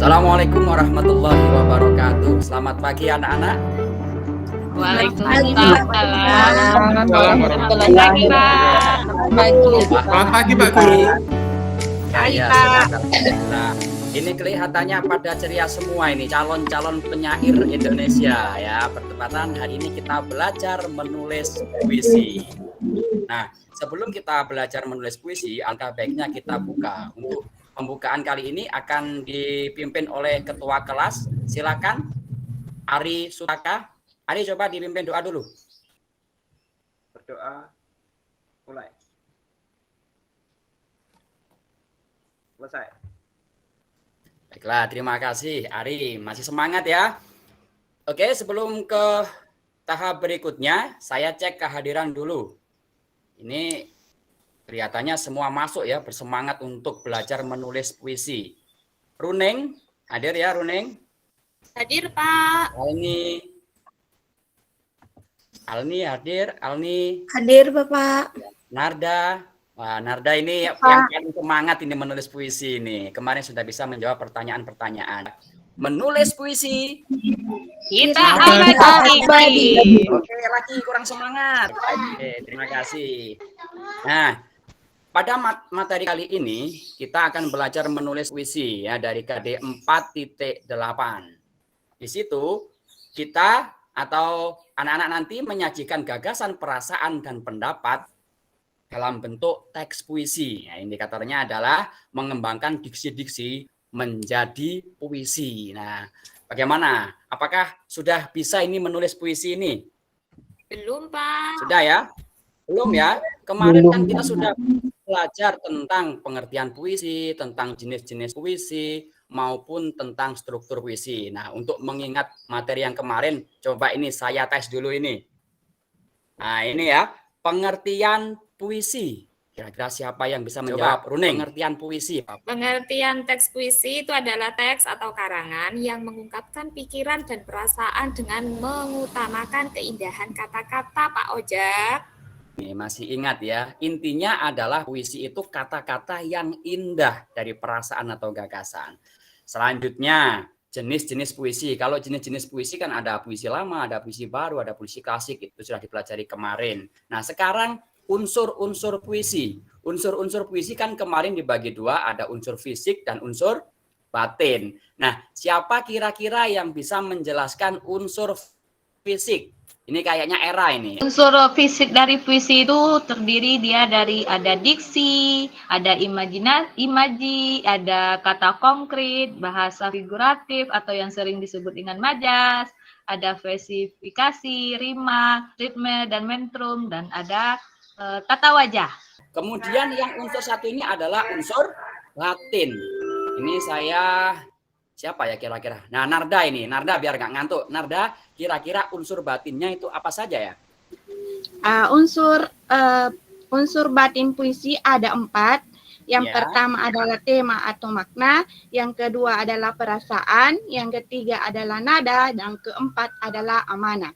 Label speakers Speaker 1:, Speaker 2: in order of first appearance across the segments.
Speaker 1: Assalamualaikum warahmatullahi wabarakatuh. Selamat pagi anak-anak.
Speaker 2: Waalaikumsalam.
Speaker 3: Selamat pagi, Pak.
Speaker 2: Selamat pagi, Pak Guru.
Speaker 1: Ya, sehat, alhamdulillah. Ini kelihatannya pada ceria semua ini calon-calon penyair Indonesia ya. Bertepatan hari ini kita belajar menulis puisi. Nah, sebelum kita belajar menulis puisi, alangkah baiknya kita buka. Untuk pembukaan kali ini akan dipimpin oleh ketua kelas. Silakan Ari Sutaka. Ari, coba dipimpin doa dulu.
Speaker 4: Berdoa, mulai. Selesai.
Speaker 1: Baiklah, terima kasih Ari. Masih semangat ya. Oke, sebelum ke tahap berikutnya, saya cek kehadiran dulu. Ini kelihatannya semua masuk ya, bersemangat untuk belajar menulis puisi. Runeng, hadir ya Runeng?
Speaker 3: Hadir, Pak.
Speaker 1: Alni hadir, Alni.
Speaker 5: Hadir, Bapak.
Speaker 1: Narda. Wah, Narda ini yang paling semangat ini menulis puisi ini. Kemarin sudah bisa menjawab pertanyaan-pertanyaan. Menulis puisi.
Speaker 3: Kita abadi.
Speaker 1: Oke, lagi kurang semangat. Oke, terima kasih. Nah, pada materi kali ini kita akan belajar menulis puisi ya dari KD 4.8. Di situ kita atau anak-anak nanti menyajikan gagasan, perasaan, dan pendapat dalam bentuk teks puisi. Nah, indikatornya adalah mengembangkan diksi-diksi menjadi puisi. Nah, bagaimana? Apakah sudah bisa ini menulis puisi ini?
Speaker 3: Belum, Pak.
Speaker 1: Sudah ya? Belum ya? Kemarin kan kita sudah belajar tentang pengertian puisi, tentang jenis-jenis puisi, maupun tentang struktur puisi. Nah, untuk mengingat materi yang kemarin, coba ini saya tes dulu ini. Nah, ini ya, pengertian puisi. Kira-kira siapa yang bisa menjawab? Runeng, pengertian puisi.
Speaker 3: Pengertian teks puisi itu adalah teks atau karangan yang mengungkapkan pikiran dan perasaan dengan mengutamakan keindahan kata-kata, Pak Ojak.
Speaker 1: Nih, masih ingat ya, intinya adalah puisi itu kata-kata yang indah dari perasaan atau gagasan. Selanjutnya, jenis-jenis puisi. Kalau jenis-jenis puisi kan ada puisi lama, ada puisi baru, ada puisi klasik, itu sudah dipelajari kemarin. Nah, sekarang unsur-unsur puisi. Unsur-unsur puisi kan kemarin dibagi dua, ada unsur fisik dan unsur batin. Nah, siapa kira-kira yang bisa menjelaskan unsur fisik? Ini kayaknya Era ini.
Speaker 2: Unsur fisik dari puisi itu terdiri dia dari ada diksi, ada imaji, ada kata konkret, bahasa figuratif atau yang sering disebut dengan majas, ada versifikasi, rima, ritme, dan metrum, dan ada tata wajah.
Speaker 1: Kemudian yang unsur satu ini adalah unsur batin. Ini saya siapa ya kira-kira? Nah, Narda ini. Narda biar nggak ngantuk. Narda, kira-kira unsur batinnya itu apa saja ya?
Speaker 5: Unsur batin puisi ada 4. Yang pertama adalah tema atau makna, yang kedua adalah perasaan, yang ketiga adalah nada, dan keempat adalah amanat.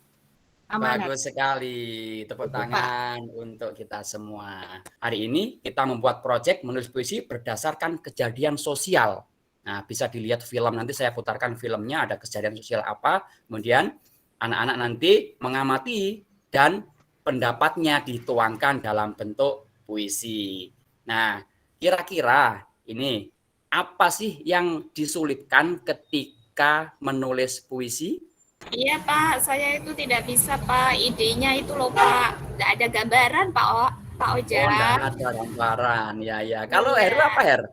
Speaker 1: Bagus sekali. Tepuk tangan untuk kita semua. Hari ini kita membuat proyek menulis puisi berdasarkan kejadian sosial. Nah, bisa dilihat film, nanti saya putarkan filmnya, ada kejadian sosial apa, kemudian anak-anak nanti mengamati dan pendapatnya dituangkan dalam bentuk puisi. Nah, kira-kira ini apa sih yang disulitkan ketika menulis puisi?
Speaker 3: Iya, Pak. Saya itu tidak bisa, Pak. Idenya itu loh, Pak. Tidak ada gambaran, Pak Ojak.
Speaker 1: Oh, tidak ada gambaran. Ya. Kalau Heru apa, Her?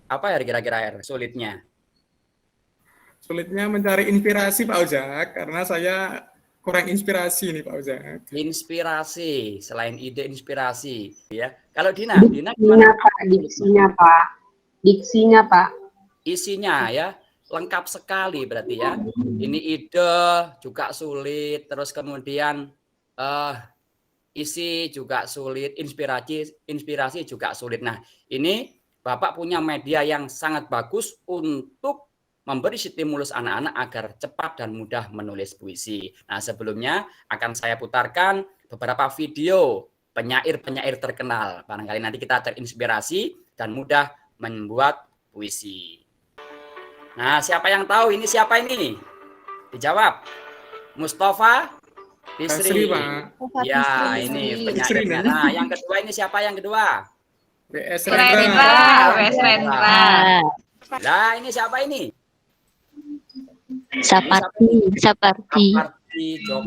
Speaker 1: Apa ya kira-kira sulitnya?
Speaker 6: Sulitnya mencari inspirasi, Pak Ojak, karena saya kurang inspirasi nih, Pak Ojak.
Speaker 1: Inspirasi, selain ide inspirasi, ya. Kalau Dina
Speaker 7: Diksinya,
Speaker 1: gimana?
Speaker 7: Pak, diksinya, Pak.
Speaker 1: Isinya ya, lengkap sekali berarti ya. Ini ide juga sulit, terus kemudian isi juga sulit, inspirasi juga sulit. Nah, ini Bapak punya media yang sangat bagus untuk memberi stimulus anak-anak agar cepat dan mudah menulis puisi. Nah, sebelumnya akan saya putarkan beberapa video penyair-penyair terkenal. Barangkali nanti kita terinspirasi dan mudah membuat puisi. Nah, siapa yang tahu ini siapa ini? Dijawab. Mustafa
Speaker 6: Basri,
Speaker 1: Bisri.
Speaker 6: Pak.
Speaker 1: Ya, ini
Speaker 6: Bisri,
Speaker 1: penyairnya.
Speaker 6: nih.
Speaker 1: Nah, yang kedua ini siapa yang kedua?
Speaker 6: WS
Speaker 2: Rendra,
Speaker 6: Rendra.
Speaker 2: Wes Rendra.
Speaker 1: Nah, ini siapa ini?
Speaker 7: Sapardi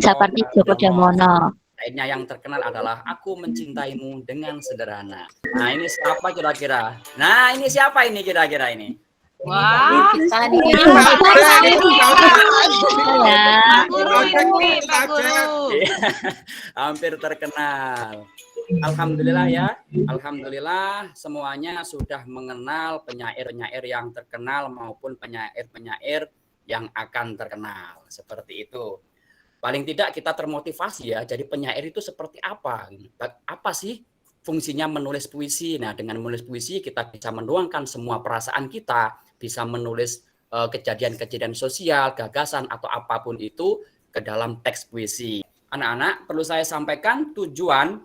Speaker 1: Sapardi
Speaker 7: Djoko Damono.
Speaker 1: Lainnya yang terkenal adalah Aku Mencintaimu Dengan Sederhana. Nah, ini siapa kira-kira? Nah, ini siapa ini kira-kira ini?
Speaker 2: Wah,
Speaker 7: Kita
Speaker 2: Pak Guru ini, Pak Guru.
Speaker 1: Hampir terkenal. Alhamdulillah ya. Alhamdulillah semuanya sudah mengenal penyair-penyair yang terkenal maupun penyair-penyair yang akan terkenal. Seperti itu. Paling tidak kita termotivasi ya. Jadi penyair itu seperti apa? Apa sih fungsinya menulis puisi? Nah, dengan menulis puisi kita bisa menuangkan semua perasaan kita, bisa menulis kejadian-kejadian sosial, gagasan atau apapun itu ke dalam teks puisi. Anak-anak, perlu saya sampaikan tujuan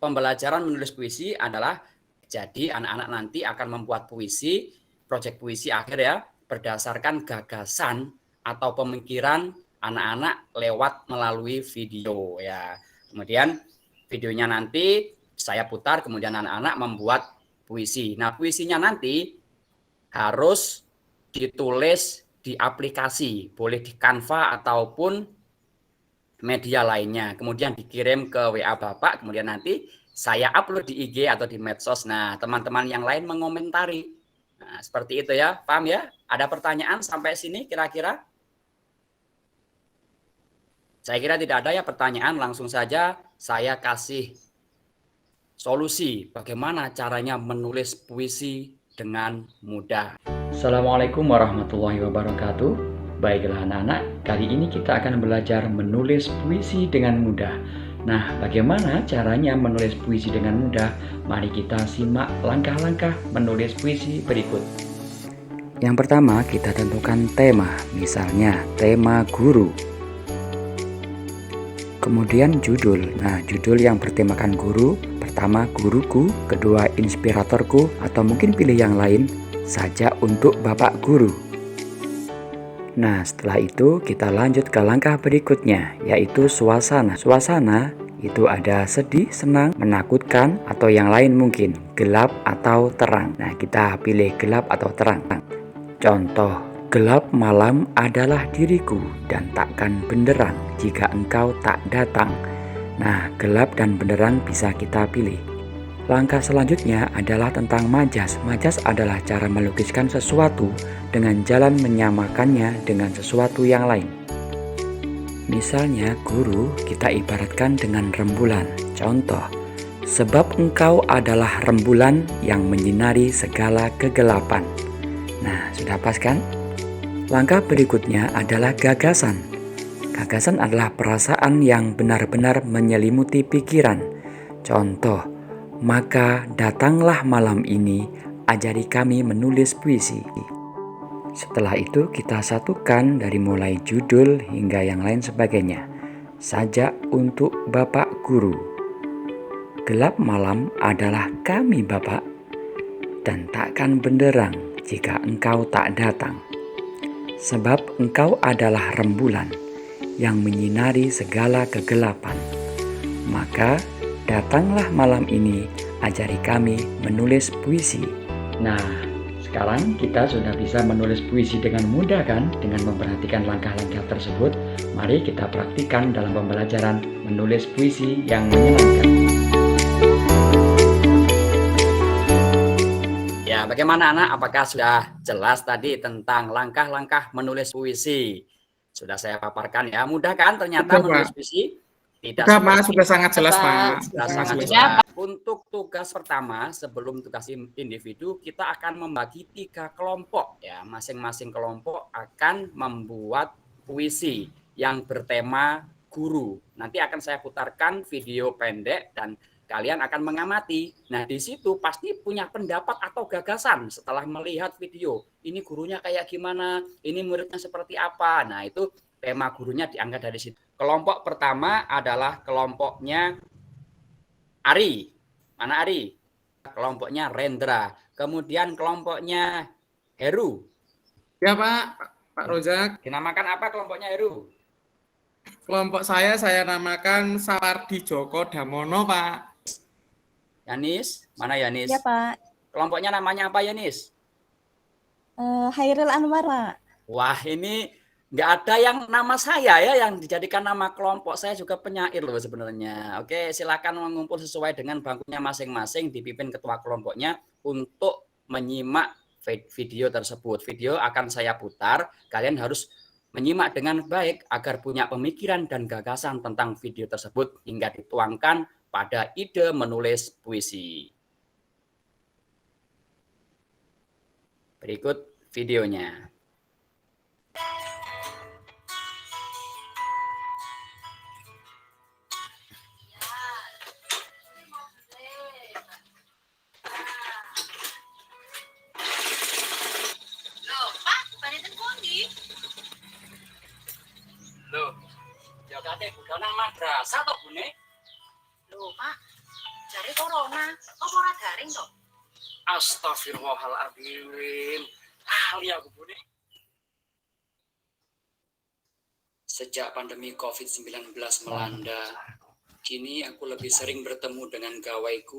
Speaker 1: pembelajaran menulis puisi adalah jadi anak-anak nanti akan membuat puisi, proyek puisi akhir ya, berdasarkan gagasan atau pemikiran anak-anak lewat melalui video ya. Kemudian videonya nanti saya putar, kemudian anak-anak membuat puisi. Nah, puisinya nanti harus ditulis di aplikasi, boleh di Canva ataupun media lainnya. Kemudian dikirim ke WA Bapak, kemudian nanti saya upload di IG atau di medsos. Nah, teman-teman yang lain mengomentari. Nah, seperti itu ya, paham ya? Ada pertanyaan sampai sini kira-kira? Saya kira tidak ada ya pertanyaan, langsung saja saya kasih solusi bagaimana caranya menulis puisi dengan mudah. Assalamualaikum warahmatullahi wabarakatuh. Baiklah anak-anak, kali ini kita akan belajar menulis puisi dengan mudah. Nah, bagaimana caranya menulis puisi dengan mudah? Mari kita simak langkah-langkah menulis puisi berikut. Yang pertama, kita tentukan tema, misalnya tema guru. Kemudian judul. Nah, judul yang bertemakan guru, pertama guruku, kedua inspiratorku, atau mungkin pilih yang lain saja untuk Bapak Guru. Nah, setelah itu kita lanjut ke langkah berikutnya, yaitu suasana. Suasana itu ada sedih, senang, menakutkan, atau yang lain mungkin gelap atau terang. Nah, kita pilih gelap atau terang. Contoh, gelap malam adalah diriku dan takkan benderang jika engkau tak datang. Nah, gelap dan benderang bisa kita pilih. Langkah selanjutnya adalah tentang majas. Majas adalah cara melukiskan sesuatu dengan jalan menyamakannya dengan sesuatu yang lain. Misalnya guru kita ibaratkan dengan rembulan. Contoh, sebab engkau adalah rembulan yang menyinari segala kegelapan. Nah, sudah pas kan? Langkah berikutnya adalah gagasan. Gagasan adalah perasaan yang benar-benar menyelimuti pikiran. Contoh, maka datanglah malam ini, ajari kami menulis puisi. Setelah itu kita satukan dari mulai judul hingga yang lain sebagainya. Sajak untuk Bapak Guru. Gelap malam adalah kami Bapak, dan takkan benderang jika engkau tak datang. Sebab engkau adalah rembulan yang menyinari segala kegelapan. Maka datanglah malam ini, ajari kami menulis puisi. Nah, sekarang kita sudah bisa menulis puisi dengan mudah kan? Dengan memperhatikan langkah-langkah tersebut, mari kita praktikkan dalam pembelajaran menulis puisi yang menyenangkan. Ya, bagaimana anak? Apakah sudah jelas tadi tentang langkah-langkah menulis puisi? Sudah saya paparkan ya. Mudah kan ternyata
Speaker 6: Sudah,
Speaker 1: menulis
Speaker 6: Pak.
Speaker 1: puisi? Tidak
Speaker 6: Sudah, Pak,
Speaker 1: seperti
Speaker 6: sudah sangat jelas, Pak.
Speaker 1: Sudah
Speaker 6: Sangat
Speaker 1: sangat
Speaker 6: jelas.
Speaker 1: jelas. Untuk tugas pertama, sebelum tugas individu, kita akan membagi 3 kelompok. Ya, masing-masing kelompok akan membuat puisi yang bertema guru. Nanti akan saya putarkan video pendek dan kalian akan mengamati. Nah, di situ pasti punya pendapat atau gagasan setelah melihat video. Ini gurunya kayak gimana? Ini muridnya seperti apa? Nah, itu tema gurunya diangkat dari situ. Kelompok pertama adalah kelompoknya Ari. Mana Ari? Kelompoknya Rendra. Kemudian kelompoknya Heru.
Speaker 6: Ya Pak Rozak.
Speaker 1: Dinamakan apa kelompoknya Heru?
Speaker 6: Kelompok saya namakan Sawardi Djoko Damono, Pak.
Speaker 1: Yanis, mana Yanis?
Speaker 7: Ya, Pak.
Speaker 1: Kelompoknya namanya apa Yanis?
Speaker 7: Hairil Anwar, Pak.
Speaker 1: Wah, ini nggak ada yang nama saya ya yang dijadikan nama kelompok. Saya juga penyair loh sebenarnya. Oke, silakan mengumpul sesuai dengan bangkunya masing-masing, dipimpin ketua kelompoknya untuk menyimak video tersebut. Video akan saya putar, kalian harus menyimak dengan baik agar punya pemikiran dan gagasan tentang video tersebut hingga dituangkan pada ide menulis puisi. Berikut videonya. Loh, ya kate budal nang madrasah to, Bune?
Speaker 8: Loh, Pak, jare corona, apa ora daring to?
Speaker 1: Astagfirullahaladzim. Lali aku, Bune. Sejak pandemi COVID-19 melanda, kini aku lebih sering bertemu dengan gawaiku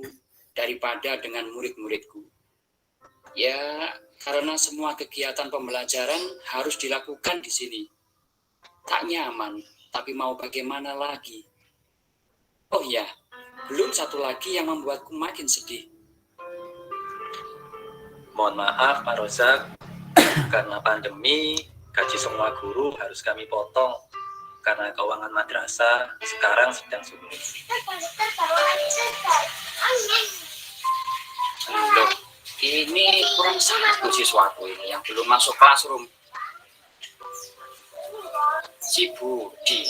Speaker 1: daripada dengan murid-muridku. Ya, karena semua kegiatan pembelajaran harus dilakukan di sini. Tak nyaman, tapi mau bagaimana lagi? Oh ya, belum satu lagi yang membuatku makin sedih.
Speaker 9: Mohon maaf Pak Rozak, karena pandemi, gaji semua guru harus kami potong. Karena keuangan madrasah sekarang sedang sulit.
Speaker 1: Loh, ini kurang satu siswaku ini yang belum masuk classroom. Si Budi.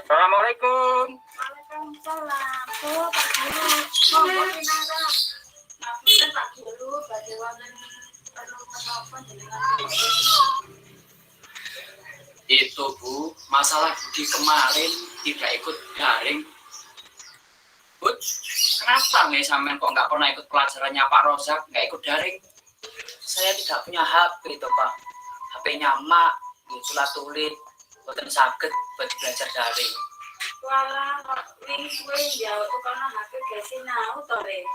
Speaker 1: Assalamualaikum.
Speaker 8: Waalaikumsalam. Oh, Pak Guru. Monggo pinara. Ngapunten Pak Guru, badhe wonten perlu menapa jenengan?
Speaker 1: Itu Bu, masalah Budi kemarin tidak ikut daring. Bud, kenapa nih sampean kok nggak pernah ikut pelajarannya Pak Rozak, nggak ikut daring?
Speaker 10: Saya tidak punya HP itu Pak. HP-nya mak, itulah tulis, bukan sakit buat belajar daring.
Speaker 8: Walah, wingi kuwi jauh karena HP gesi nau to, Re.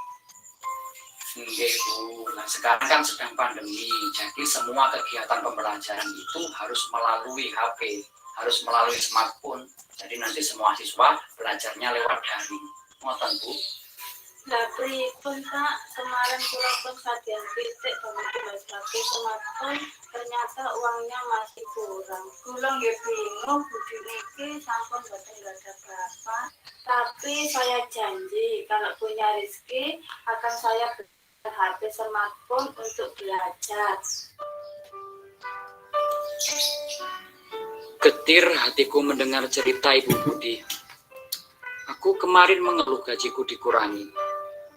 Speaker 1: Nggih Bu, nah sekarang kan sedang pandemi, jadi semua kegiatan pembelajaran itu harus melalui HP, harus melalui smartphone. Jadi nanti semua siswa belajarnya lewat daring. Ngoten Bu?
Speaker 8: Lah pripun Pak, kemarin kula pun sadyan pitik pemikiran HP smartphone, ternyata uangnya masih kurang. Kula nggih bingung, Budi niki sampun boten ada berapa, tapi saya janji kalau punya rezeki akan saya HP smartphone untuk belajar.
Speaker 1: Getir hatiku mendengar cerita Ibu Budi. Aku kemarin mengeluh gajiku dikurangi.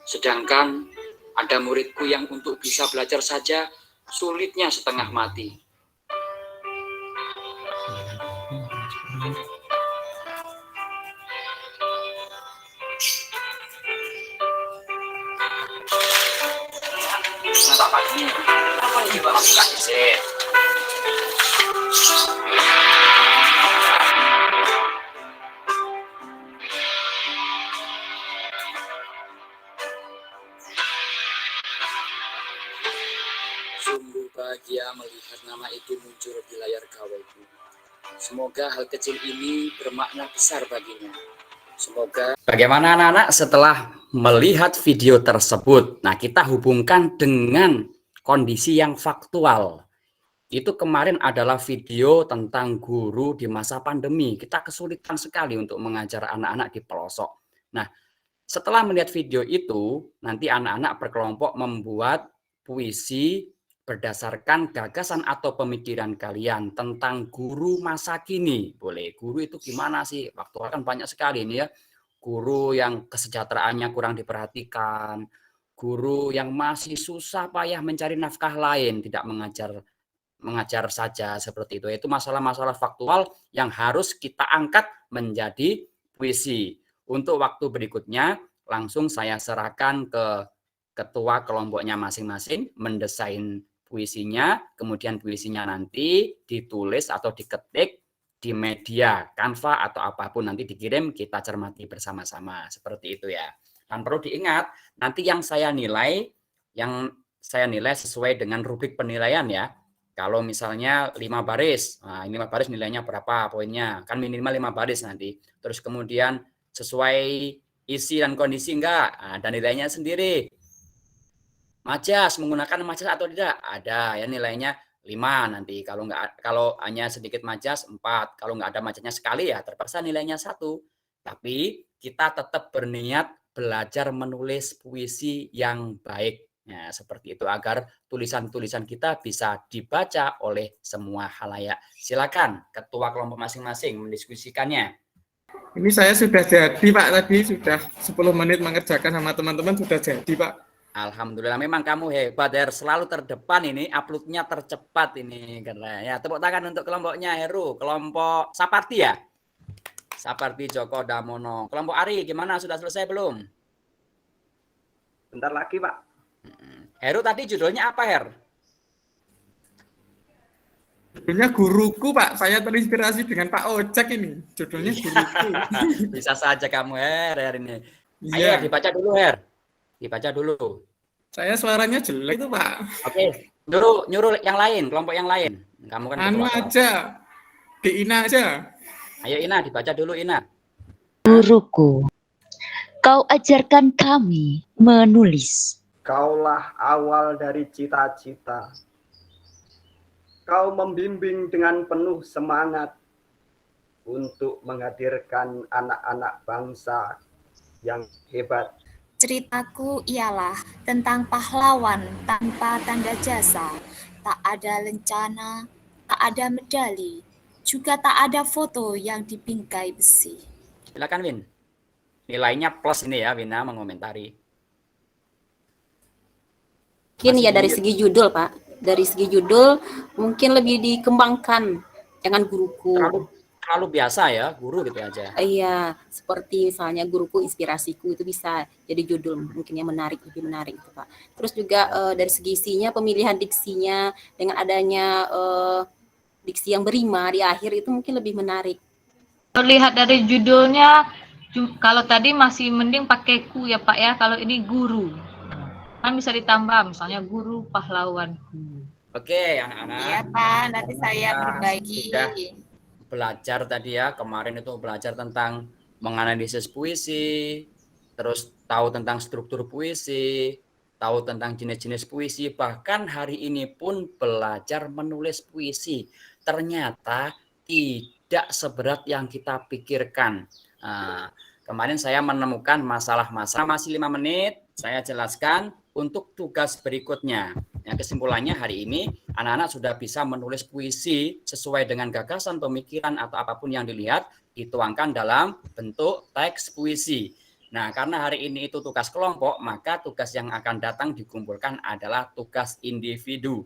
Speaker 1: Sedangkan ada muridku yang untuk bisa belajar saja sulitnya setengah mati. Tak pagi. Apa ini Pak kasih sih? Sungguh bahagia melihat nama itu muncul di layar gawaiku. Semoga hal kecil ini bermakna besar baginya. Semoga. Bagaimana anak-anak setelah melihat video tersebut? Nah, kita hubungkan dengan kondisi yang faktual. Itu kemarin adalah video tentang guru di masa pandemi. Kita kesulitan sekali untuk mengajar anak-anak di pelosok. Nah, setelah melihat video itu, nanti anak-anak berkelompok membuat puisi berdasarkan gagasan atau pemikiran kalian tentang guru masa kini. Boleh, guru itu gimana sih? Faktual kan banyak sekali ini ya. guru yang kesejahteraannya kurang diperhatikan, guru yang masih susah payah mencari nafkah lain, tidak mengajar saja seperti itu. Itu masalah-masalah faktual yang harus kita angkat menjadi puisi. Untuk waktu berikutnya langsung saya serahkan ke ketua kelompoknya masing-masing mendesain puisinya, kemudian puisinya nanti ditulis atau diketik di media Canva atau apapun, nanti dikirim, kita cermati bersama-sama seperti itu ya. Dan perlu diingat, nanti yang saya nilai sesuai dengan rubrik penilaian ya. Kalau misalnya 5 baris, nah 5 baris nilainya berapa poinnya? Kan minimal 5 baris nanti. Terus kemudian sesuai isi dan kondisi enggak? Nah, dan nilainya sendiri. Majas, menggunakan majas atau tidak? Ada ya, nilainya 5 nanti. Kalau hanya sedikit majas 4. Kalau nggak ada majasnya sekali ya terpaksa nilainya 1. Tapi kita tetap berniat belajar menulis puisi yang baik. Ya, seperti itu agar tulisan-tulisan kita bisa dibaca oleh semua khalayak. Silakan ketua kelompok masing-masing mendiskusikannya.
Speaker 6: Ini saya sudah jadi Pak, tadi sudah 10 menit mengerjakan sama teman-teman, sudah jadi Pak.
Speaker 1: Alhamdulillah, memang kamu hebat Her, selalu terdepan ini, uploadnya tercepat ini karena ya. Tepuk tangan untuk kelompoknya Heru, kelompok Saparti ya, Saparti Djoko Damono. Kelompok Ari gimana, sudah selesai belum?
Speaker 4: Bentar lagi Pak.
Speaker 1: Heru tadi judulnya apa Her?
Speaker 6: Judulnya Guruku Pak, saya terinspirasi dengan Pak Ojek ini, judulnya Guruku.
Speaker 1: Bisa saja kamu Her ini.
Speaker 6: Iya.
Speaker 1: Ayo dibaca dulu Her. Dibaca dulu.
Speaker 6: Saya suaranya jelek itu Pak.
Speaker 1: Oke, nyuruh yang lain, kelompok yang lain. Kamu kan
Speaker 6: Anu
Speaker 1: ketua
Speaker 6: aja, di Ina aja.
Speaker 1: Ayo Ina, dibaca dulu Ina.
Speaker 11: Guruku, kau ajarkan kami menulis.
Speaker 4: Kaulah awal dari cita-cita. Kau membimbing dengan penuh semangat untuk menghadirkan anak-anak bangsa yang hebat.
Speaker 3: Ceritaku ialah tentang pahlawan tanpa tanda jasa. Tak ada lencana, tak ada medali, juga tak ada foto yang dibingkai besi.
Speaker 1: Silakan Win. Nilainya plus ini ya, Wina mengomentari.
Speaker 12: Mungkin ya dari segi judul Pak, dari segi judul mungkin lebih dikembangkan, jangan guruku.
Speaker 1: Terlalu biasa ya, guru gitu aja.
Speaker 12: Iya, seperti misalnya guruku inspirasiku itu bisa jadi judul mungkin yang menarik, lebih menarik itu Pak. Terus juga dari segi isinya, pemilihan diksinya dengan adanya diksi yang berima di akhir itu mungkin lebih menarik.
Speaker 2: Terlihat dari judulnya, kalau tadi masih mending pakai ku ya Pak ya, kalau ini guru. Kan bisa ditambah misalnya guru pahlawanku.
Speaker 1: Oke, anak-anak.
Speaker 3: Iya Pak, nanti saya berbagi.
Speaker 1: Sudah belajar tadi ya, kemarin itu belajar tentang menganalisis puisi, terus tahu tentang struktur puisi, tahu tentang jenis-jenis puisi, bahkan hari ini pun belajar menulis puisi. Ternyata tidak seberat yang kita pikirkan. Nah, kemarin saya menemukan masalah-masalah, masih 5 menit, saya jelaskan untuk tugas berikutnya. Yang kesimpulannya hari ini anak-anak sudah bisa menulis puisi sesuai dengan gagasan, pemikiran atau apapun yang dilihat dituangkan dalam bentuk teks puisi. Nah, karena hari ini itu tugas kelompok, maka tugas yang akan datang dikumpulkan adalah tugas individu.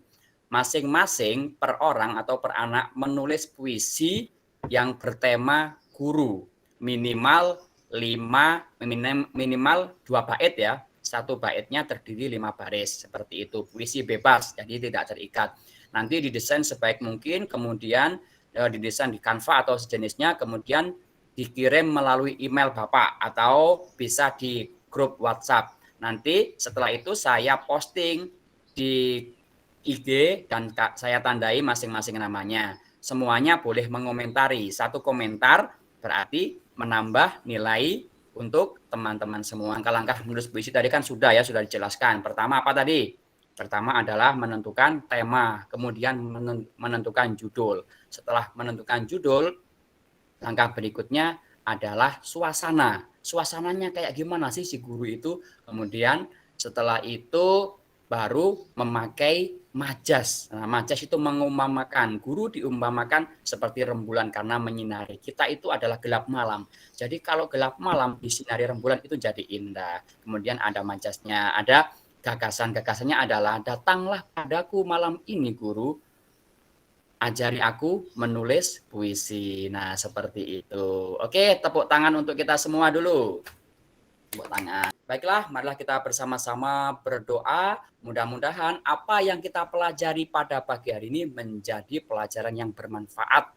Speaker 1: Masing-masing per orang atau per anak menulis puisi yang bertema guru. Minimal 2 bait ya. 1 baitnya terdiri 5 baris, seperti itu. Puisi bebas, jadi tidak terikat. Nanti didesain sebaik mungkin, kemudian didesain di Canva atau sejenisnya, kemudian dikirim melalui email Bapak atau bisa di grup WhatsApp. Nanti setelah itu saya posting di IG dan saya tandai masing-masing namanya. Semuanya boleh mengomentari. 1 komentar berarti menambah nilai untuk teman-teman semua. Langkah-langkah menulis puisi tadi kan sudah dijelaskan. Pertama apa tadi? Pertama adalah menentukan tema, kemudian menentukan judul. Setelah menentukan judul, langkah berikutnya adalah suasana. Suasananya kayak gimana sih si guru itu? Kemudian setelah itu baru memakai majas. Nah, majas itu mengumpamakan, guru diumpamakan seperti rembulan karena menyinari. Kita itu adalah gelap malam. Jadi kalau gelap malam disinari rembulan itu jadi indah. Kemudian ada majasnya, ada gagasannya adalah datanglah padaku malam ini guru, ajari aku menulis puisi. Nah, seperti itu. Oke, tepuk tangan untuk kita semua dulu. Tepuk tangan. Baiklah, marilah kita bersama-sama berdoa. Mudah-mudahan apa yang kita pelajari pada pagi hari ini menjadi pelajaran yang bermanfaat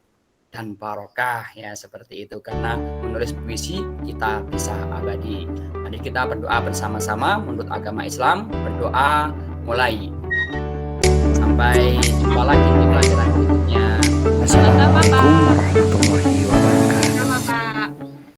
Speaker 1: dan barokah, ya seperti itu. Karena menulis puisi kita bisa abadi. Mari kita berdoa bersama-sama menurut agama Islam. Berdoa mulai. Sampai jumpa lagi di pelajaran berikutnya.
Speaker 2: Assalamualaikum